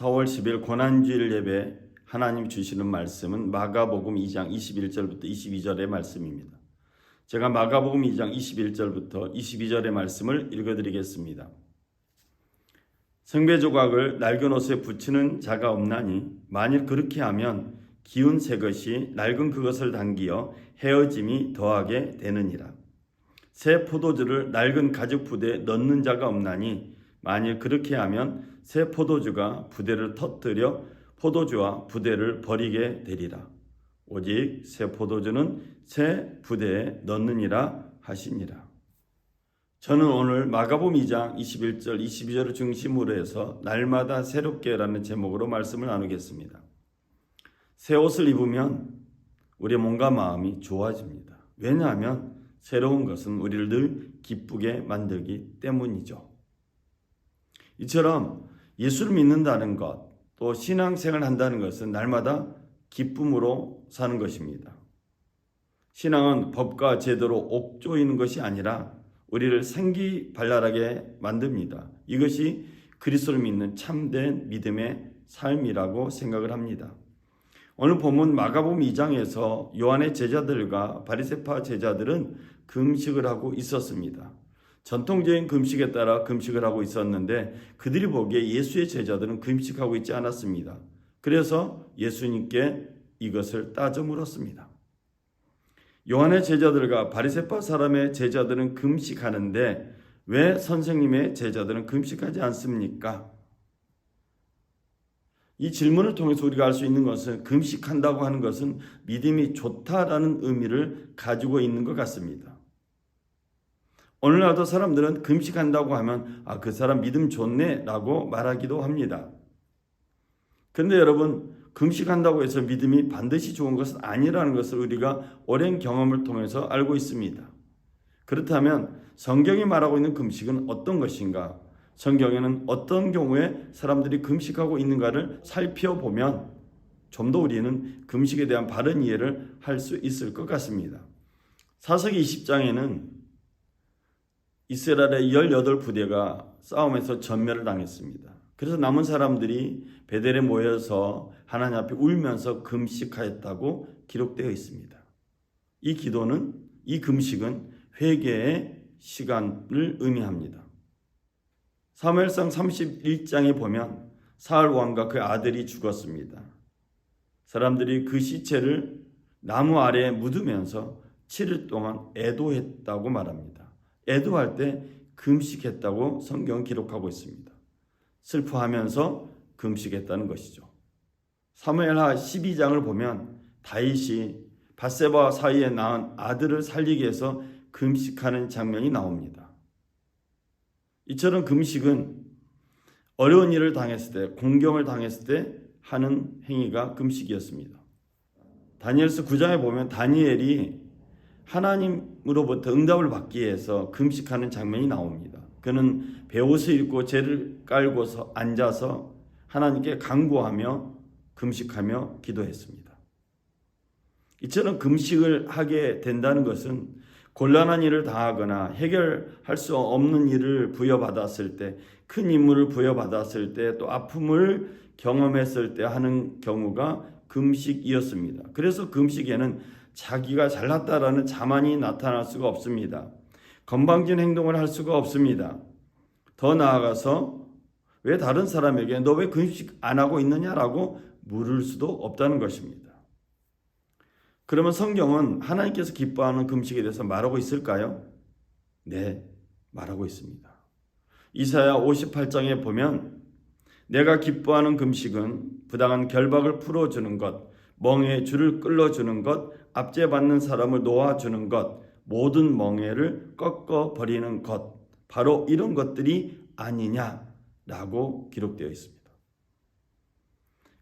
4월 10일 고난주일 예배 하나님 주시는 말씀은 마가복음 2장 21절부터 22절의 말씀입니다. 제가 마가복음 2장 21절부터 22절의 말씀을 읽어드리겠습니다. 생배 조각을 낡은 옷에 붙이는 자가 없나니 만일 그렇게 하면 기운 새 것이 낡은 그것을 당기어 헤어짐이 더하게 되느니라. 새 포도주를 낡은 가죽 부대에 넣는 자가 없나니 만일 그렇게 하면 새 포도주가 부대를 터뜨려 포도주와 부대를 버리게 되리라. 오직 새 포도주는 새 부대에 넣느니라 하시니라. 저는 오늘 마가복음 2장 21절 22절을 중심으로 해서 날마다 새롭게라는 제목으로 말씀을 나누겠습니다. 새 옷을 입으면 우리의 몸과 마음이 좋아집니다. 왜냐하면 새로운 것은 우리를 늘 기쁘게 만들기 때문이죠. 이처럼 예수를 믿는다는 것, 또 신앙생활을 한다는 것은 날마다 기쁨으로 사는 것입니다. 신앙은 법과 제도로 옥조이는 것이 아니라 우리를 생기발랄하게 만듭니다. 이것이 그리스도를 믿는 참된 믿음의 삶이라고 생각을 합니다. 오늘 본문 마가복음 2장에서 요한의 제자들과 바리새파 제자들은 금식을 하고 있었습니다. 전통적인 금식에 따라 금식을 하고 있었는데 그들이 보기에 예수의 제자들은 금식하고 있지 않았습니다. 그래서 예수님께 이것을 따져 물었습니다. 요한의 제자들과 바리새파 사람의 제자들은 금식하는데 왜 선생님의 제자들은 금식하지 않습니까? 이 질문을 통해서 우리가 알 수 있는 것은 금식한다고 하는 것은 믿음이 좋다라는 의미를 가지고 있는 것 같습니다. 오늘날도 사람들은 금식한다고 하면 그 사람 믿음 좋네 라고 말하기도 합니다. 그런데 여러분, 금식한다고 해서 믿음이 반드시 좋은 것은 아니라는 것을 우리가 오랜 경험을 통해서 알고 있습니다. 그렇다면 성경이 말하고 있는 금식은 어떤 것인가? 성경에는 어떤 경우에 사람들이 금식하고 있는가를 살펴보면 좀 더 우리는 금식에 대한 바른 이해를 할 수 있을 것 같습니다. 사사기 20장에는 이스라엘의 18부대가 싸움에서 전멸을 당했습니다. 그래서 남은 사람들이 베델에 모여서 하나님 앞에 울면서 금식하였다고 기록되어 있습니다. 이 금식은 회개의 시간을 의미합니다. 사무엘상 31장에 보면 사울 왕과 그 아들이 죽었습니다. 사람들이 그 시체를 나무 아래에 묻으면서 7일 동안 애도했다고 말합니다. 애도할 때 금식했다고 성경은 기록하고 있습니다. 슬퍼하면서 금식했다는 것이죠. 사무엘하 12장을 보면 다윗이 밧세바 사이에 낳은 아들을 살리기 위해서 금식하는 장면이 나옵니다. 이처럼 금식은 어려운 일을 당했을 때, 공경을 당했을 때 하는 행위가 금식이었습니다. 다니엘서 9장에 보면 다니엘이 하나님으로부터 응답을 받기 위해서 금식하는 장면이 나옵니다. 그는 베옷을 입고 재를 깔고서 앉아서 하나님께 간구하며 금식하며 기도했습니다. 이처럼 금식을 하게 된다는 것은 곤란한 일을 당하거나 해결할 수 없는 일을 부여받았을 때, 큰 임무를 부여받았을 때, 또 아픔을 경험했을 때 하는 경우가 금식이었습니다. 그래서 금식에는 자기가 잘났다라는 자만이 나타날 수가 없습니다. 건방진 행동을 할 수가 없습니다. 더 나아가서 왜 다른 사람에게 너 왜 금식 안 하고 있느냐라고 물을 수도 없다는 것입니다. 그러면 성경은 하나님께서 기뻐하는 금식에 대해서 말하고 있을까요? 네, 말하고 있습니다. 이사야 58장에 보면 내가 기뻐하는 금식은 부당한 결박을 풀어주는 것, 멍에의 줄을 끌어주는 것, 압제받는 사람을 놓아주는 것, 모든 멍에를 꺾어버리는 것, 바로 이런 것들이 아니냐라고 기록되어 있습니다.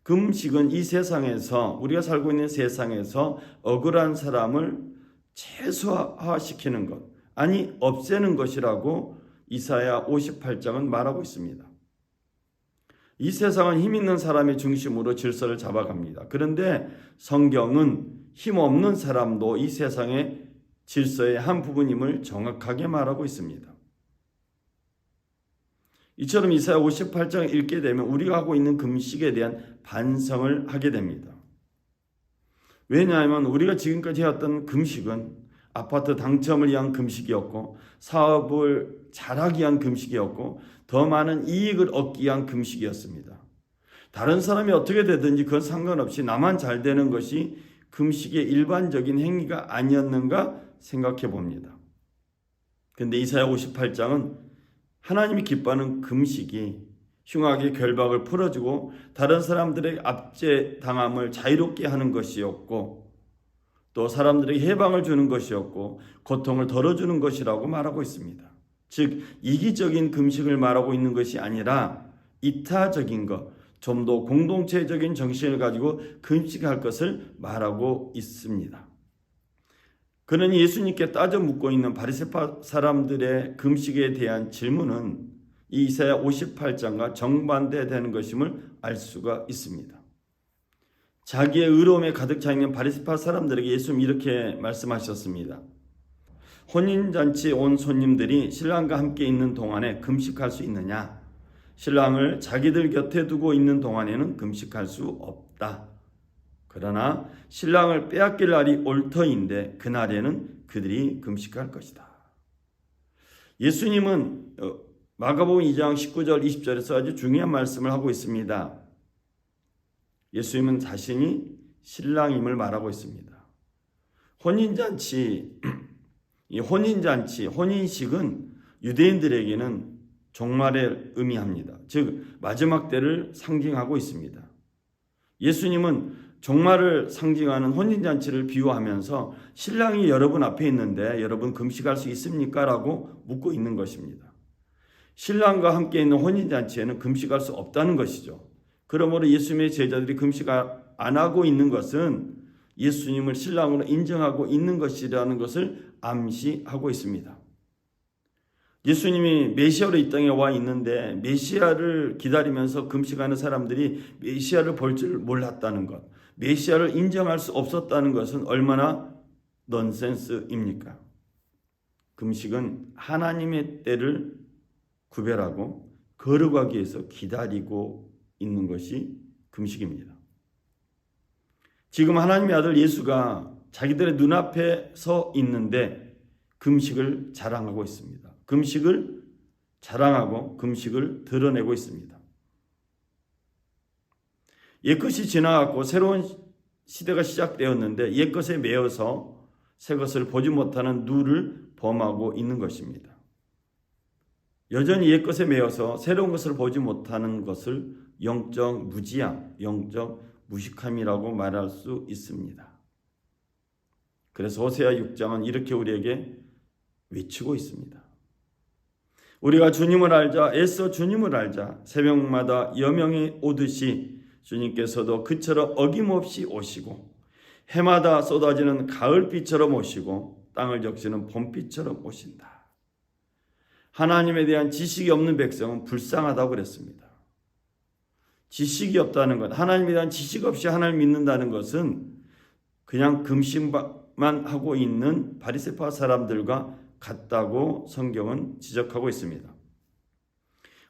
금식은 이 세상에서, 우리가 살고 있는 세상에서 억울한 사람을 최소화시키는 것, 아니 없애는 것이라고 이사야 58장은 말하고 있습니다. 이 세상은 힘 있는 사람의 중심으로 질서를 잡아갑니다. 그런데 성경은 힘없는 사람도 이 세상의 질서의 한 부분임을 정확하게 말하고 있습니다. 이처럼 이사야 58장을 읽게 되면 우리가 하고 있는 금식에 대한 반성을 하게 됩니다. 왜냐하면 우리가 지금까지 해왔던 금식은 아파트 당첨을 위한 금식이었고, 사업을 잘하기 위한 금식이었고, 더 많은 이익을 얻기 위한 금식이었습니다. 다른 사람이 어떻게 되든지 그건 상관없이 나만 잘 되는 것이 금식의 일반적인 행위가 아니었는가 생각해 봅니다. 그런데 이사야 58장은 하나님이 기뻐하는 금식이 흉악의 결박을 풀어주고 다른 사람들의 압제당함을 자유롭게 하는 것이었고, 또 사람들에게 해방을 주는 것이었고 고통을 덜어주는 것이라고 말하고 있습니다. 즉 이기적인 금식을 말하고 있는 것이 아니라 이타적인 것, 좀 더 공동체적인 정신을 가지고 금식할 것을 말하고 있습니다. 그러니 예수님께 따져 묻고 있는 바리새파 사람들의 금식에 대한 질문은 이 이사야 58장과 정반대되는 것임을 알 수가 있습니다. 자기의 의로움에 가득 차 있는 바리새파 사람들에게 예수님 이렇게 말씀하셨습니다. 혼인잔치에 온 손님들이 신랑과 함께 있는 동안에 금식할 수 있느냐? 신랑을 자기들 곁에 두고 있는 동안에는 금식할 수 없다. 그러나 신랑을 빼앗길 날이 올 터인데 그날에는 그들이 금식할 것이다. 예수님은 마가복음 2장 19절 20절에서 아주 중요한 말씀을 하고 있습니다. 예수님은 자신이 신랑임을 말하고 있습니다. 혼인식은 유대인들에게는 종말을 의미합니다. 즉 마지막 때를 상징하고 있습니다. 예수님은 종말을 상징하는 혼인잔치를 비유하면서 신랑이 여러분 앞에 있는데 여러분 금식할 수 있습니까? 라고 묻고 있는 것입니다. 신랑과 함께 있는 혼인잔치에는 금식할 수 없다는 것이죠. 그러므로 예수님의 제자들이 금식 안 하고 있는 것은 예수님을 신랑으로 인정하고 있는 것이라는 것을 암시하고 있습니다. 예수님이 메시아로 이 땅에 와 있는데 메시아를 기다리면서 금식하는 사람들이 메시아를 볼 줄 몰랐다는 것, 메시아를 인정할 수 없었다는 것은 얼마나 넌센스입니까? 금식은 하나님의 때를 구별하고 거룩하기 위해서 기다리고 있는 것이 금식입니다. 지금 하나님의 아들 예수가 자기들의 눈앞에 서 있는데 금식을 자랑하고 있습니다. 금식을 자랑하고 금식을 드러내고 있습니다. 옛것이 지나갔고 새로운 시대가 시작되었는데 옛것에 매여서 새것을 보지 못하는 누를 범하고 있는 것입니다. 여전히 옛것에 매여서 새로운 것을 보지 못하는 것을 영적 무지함, 영적 무식함이라고 말할 수 있습니다. 그래서 호세아 6장은 이렇게 우리에게 외치고 있습니다. 우리가 주님을 알자, 애써 주님을 알자. 새벽마다 여명이 오듯이 주님께서도 그처럼 어김없이 오시고 해마다 쏟아지는 가을비처럼 오시고 땅을 적시는 봄비처럼 오신다. 하나님에 대한 지식이 없는 백성은 불쌍하다고 그랬습니다. 지식이 없다는 것, 하나님에 대한 지식 없이 하나님을 믿는다는 것은 그냥 금식만 하고 있는 바리새파 사람들과 같다고 성경은 지적하고 있습니다.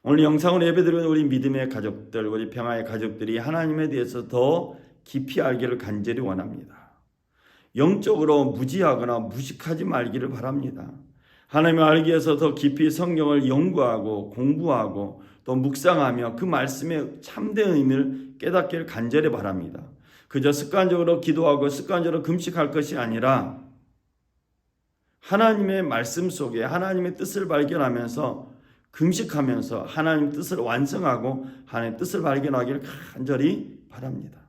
오늘 영상으로 예배드리는 우리 믿음의 가족들, 우리 평화의 가족들이 하나님에 대해서 더 깊이 알기를 간절히 원합니다. 영적으로 무지하거나 무식하지 말기를 바랍니다. 하나님을 알기 위해서 더 깊이 성경을 연구하고 공부하고 또 묵상하며 그 말씀의 참된 의미를 깨닫기를 간절히 바랍니다. 그저 습관적으로 기도하고 습관적으로 금식할 것이 아니라 하나님의 말씀 속에 하나님의 뜻을 발견하면서 금식하면서 하나님 뜻을 완성하고 하나님의 뜻을 발견하기를 간절히 바랍니다.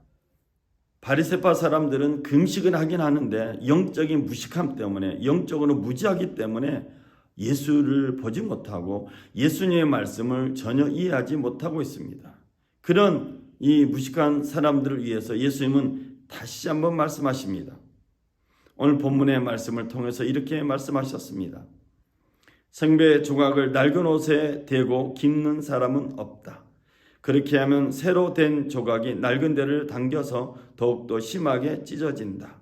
바리새파 사람들은 금식을 하긴 하는데 영적인 무식함 때문에, 영적으로 무지하기 때문에 예수를 보지 못하고 예수님의 말씀을 전혀 이해하지 못하고 있습니다. 그런 이 무식한 사람들을 위해서 예수님은 다시 한번 말씀하십니다. 오늘 본문의 말씀을 통해서 이렇게 말씀하셨습니다. 생배 조각을 낡은 옷에 대고 깁는 사람은 없다. 그렇게 하면 새로 된 조각이 낡은 데를 당겨서 더욱더 심하게 찢어진다.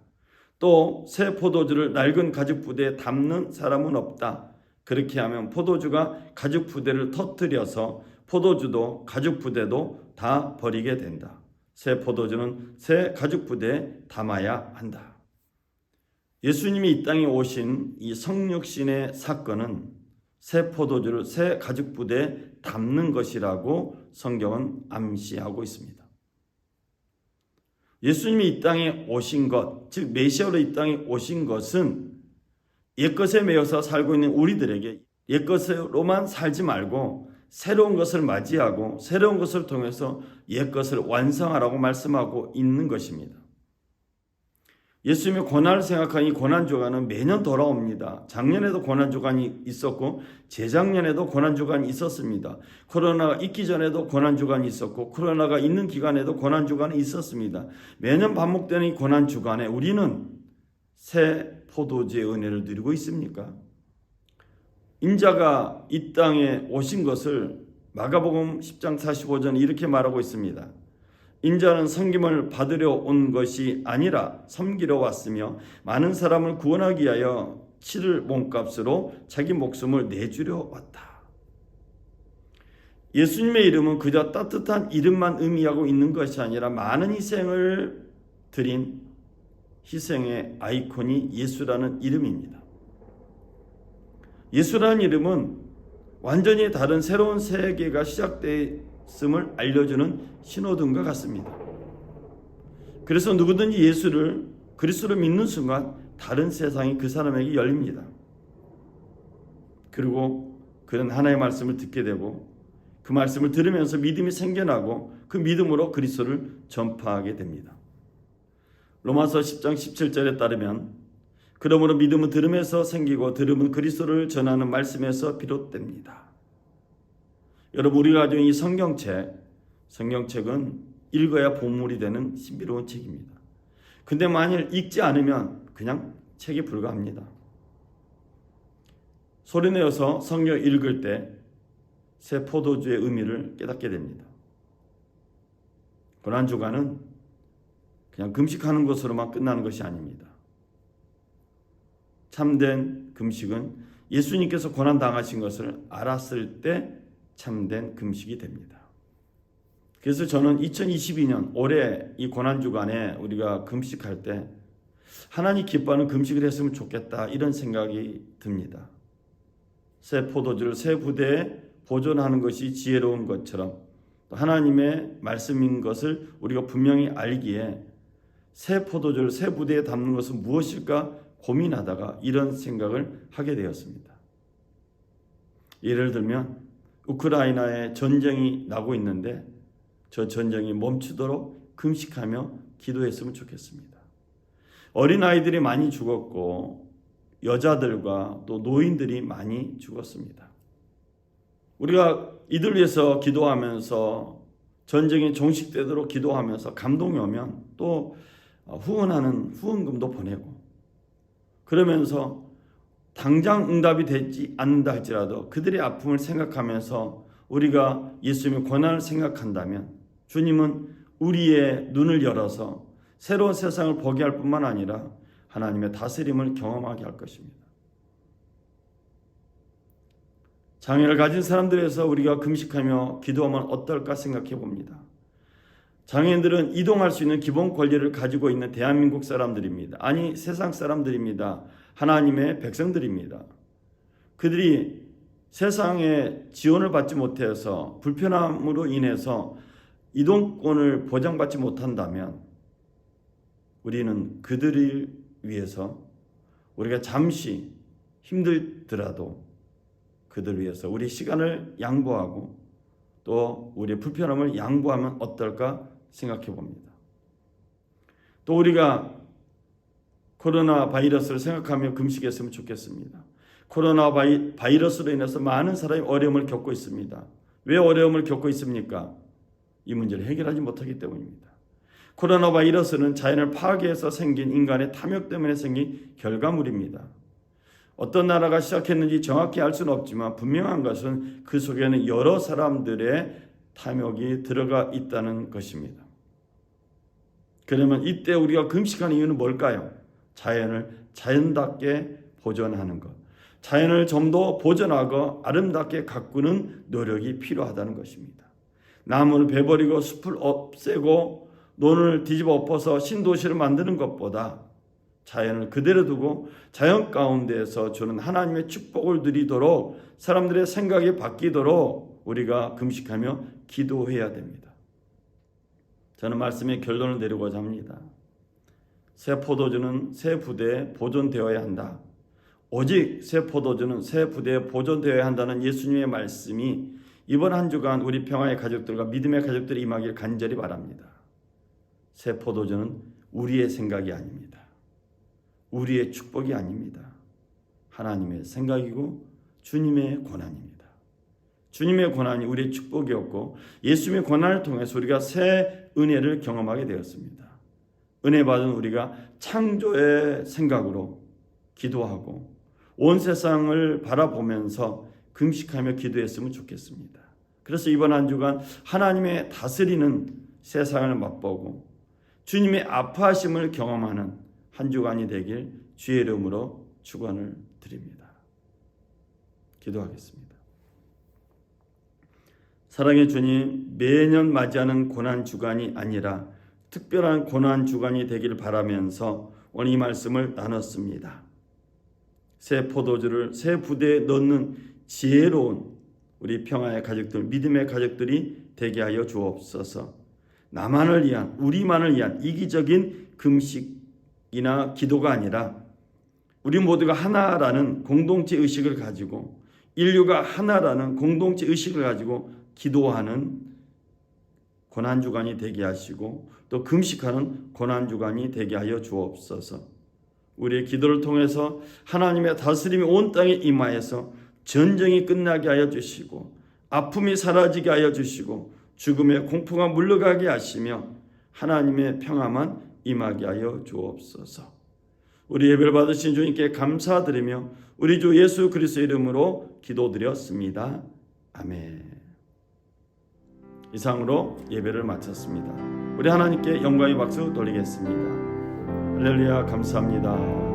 또 새 포도주를 낡은 가죽 부대에 담는 사람은 없다. 그렇게 하면 포도주가 가죽 부대를 터뜨려서 포도주도 가죽 부대도 다 버리게 된다. 새 포도주는 새 가죽 부대에 담아야 한다. 예수님이 이 땅에 오신 이 성육신의 사건은 새 포도주를 새 가죽 부대에 담는 것이라고 성경은 암시하고 있습니다. 예수님이 이 땅에 오신 것, 즉 메시아로 이 땅에 오신 것은 옛것에 매여서 살고 있는 우리들에게 옛것으로만 살지 말고 새로운 것을 맞이하고 새로운 것을 통해서 옛것을 완성하라고 말씀하고 있는 것입니다. 예수님의 고난을 생각한 이 고난주간은 매년 돌아옵니다. 작년에도 고난주간이 있었고 재작년에도 고난주간이 있었습니다. 코로나가 있기 전에도 고난주간이 있었고 코로나가 있는 기간에도 고난주간이 있었습니다. 매년 반복되는 이 고난주간에 우리는 새 포도주의 은혜를 누리고 있습니까? 인자가 이 땅에 오신 것을 마가복음 10장 45절에 이렇게 말하고 있습니다. 인자는 섬김을 받으려 온 것이 아니라 섬기러 왔으며 많은 사람을 구원하기 위하여 치를 몸값으로 자기 목숨을 내주려 왔다. 예수님의 이름은 그저 따뜻한 이름만 의미하고 있는 것이 아니라 많은 희생을 드린 희생의 아이콘이 예수라는 이름입니다. 예수라는 이름은 완전히 다른 새로운 세계가 시작됐음을 알려주는 신호등과 같습니다. 그래서 누구든지 예수를 그리스도로 믿는 순간 다른 세상이 그 사람에게 열립니다. 그리고 그는 하나님의 말씀을 듣게 되고 그 말씀을 들으면서 믿음이 생겨나고 그 믿음으로 그리스도를 전파하게 됩니다. 로마서 10장 17절에 따르면 그러므로 믿음은 들음에서 생기고 들음은 그리스도를 전하는 말씀에서 비롯됩니다. 여러분, 우리가 가지고 있는 이 성경책은 읽어야 본물이 되는 신비로운 책입니다. 근데 만일 읽지 않으면 그냥 책에 불과합니다. 소리내어서 성경 읽을 때 새 포도주의 의미를 깨닫게 됩니다. 고난주간은 그냥 금식하는 것으로만 끝나는 것이 아닙니다. 참된 금식은 예수님께서 고난당하신 것을 알았을 때 참된 금식이 됩니다. 그래서 저는 2022년 올해 이 고난주간에 우리가 금식할 때 하나님 기뻐하는 금식을 했으면 좋겠다 이런 생각이 듭니다. 새 포도주를 새 부대에 보존하는 것이 지혜로운 것처럼 하나님의 말씀인 것을 우리가 분명히 알기에 새 포도주를 새 부대에 담는 것은 무엇일까 고민하다가 이런 생각을 하게 되었습니다. 예를 들면 우크라이나에 전쟁이 나고 있는데 저 전쟁이 멈추도록 금식하며 기도했으면 좋겠습니다. 어린아이들이 많이 죽었고 여자들과 또 노인들이 많이 죽었습니다. 우리가 이들 위해서 기도하면서 전쟁이 종식되도록 기도하면서 감동이 오면 또 후원하는 후원금도 보내고 그러면서 당장 응답이 되지 않는다 할지라도 그들의 아픔을 생각하면서 우리가 예수님의 고난을 생각한다면 주님은 우리의 눈을 열어서 새로운 세상을 보게 할 뿐만 아니라 하나님의 다스림을 경험하게 할 것입니다. 장애를 가진 사람들에서 우리가 금식하며 기도하면 어떨까 생각해 봅니다. 장애인들은 이동할 수 있는 기본 권리를 가지고 있는 대한민국 사람들입니다. 아니 세상 사람들입니다. 하나님의 백성들입니다. 그들이 세상에 지원을 받지 못해서 불편함으로 인해서 이동권을 보장받지 못한다면 우리는 그들을 위해서 우리가 잠시 힘들더라도 그들 위해서 우리 시간을 양보하고 또 우리의 불편함을 양보하면 어떨까 생각해 봅니다. 또 우리가 코로나 바이러스를 생각하며 금식했으면 좋겠습니다. 코로나 바이러스로 인해서 많은 사람이 어려움을 겪고 있습니다. 왜 어려움을 겪고 있습니까? 이 문제를 해결하지 못하기 때문입니다. 코로나 바이러스는 자연을 파괴해서 생긴 인간의 탐욕 때문에 생긴 결과물입니다. 어떤 나라가 시작했는지 정확히 알 수는 없지만 분명한 것은 그 속에는 여러 사람들의 탐욕이 들어가 있다는 것입니다. 그러면 이때 우리가 금식하는 이유는 뭘까요? 자연을 자연답게 보존하는 것. 자연을 좀 더 보존하고 아름답게 가꾸는 노력이 필요하다는 것입니다. 나무를 베버리고 숲을 없애고 논을 뒤집어 엎어서 신도시를 만드는 것보다 자연을 그대로 두고 자연 가운데에서 주는 하나님의 축복을 누리도록 사람들의 생각이 바뀌도록 우리가 금식하며 기도해야 됩니다. 저는 말씀의 결론을 내리고자 합니다. 새 포도주는 새 부대에 보존되어야 한다. 오직 새 포도주는 새 부대에 보존되어야 한다는 예수님의 말씀이 이번 한 주간 우리 평화의 가족들과 믿음의 가족들이 임하길 간절히 바랍니다. 새 포도주는 우리의 생각이 아닙니다. 우리의 축복이 아닙니다. 하나님의 생각이고 주님의 권한입니다. 주님의 권한이 우리의 축복이었고 예수님의 권한을 통해서 우리가 새 은혜를 경험하게 되었습니다. 은혜 받은 우리가 창조의 생각으로 기도하고 온 세상을 바라보면서 금식하며 기도했으면 좋겠습니다. 그래서 이번 한 주간 하나님의 다스리는 세상을 맛보고 주님의 아파하심을 경험하는 한 주간이 되길 주의 이름으로 축원을 드립니다. 기도하겠습니다. 사랑의 주님, 매년 맞이하는 고난 주간이 아니라 특별한 고난 주간이 되길 바라면서 오늘 이 말씀을 나눴습니다. 새 포도주를 새 부대에 넣는 지혜로운 우리 평화의 가족들, 믿음의 가족들이 되게 하여 주옵소서. 나만을 위한, 우리만을 위한 이기적인 금식이나 기도가 아니라 우리 모두가 하나라는 공동체 의식을 가지고 인류가 하나라는 공동체 의식을 가지고 기도하는 고난주간이 되게 하시고 또 금식하는 고난주간이 되게 하여 주옵소서. 우리의 기도를 통해서 하나님의 다스림이 온 땅에 임하여서 전쟁이 끝나게 하여 주시고 아픔이 사라지게 하여 주시고 죽음의 공포가 물러가게 하시며 하나님의 평화만 임하게 하여 주옵소서. 우리 예배를 받으신 주님께 감사드리며 우리 주 예수 그리스도의 이름으로 기도드렸습니다. 아멘. 이상으로 예배를 마쳤습니다. 우리 하나님께 영광의 박수 돌리겠습니다. 할렐루야, 감사합니다.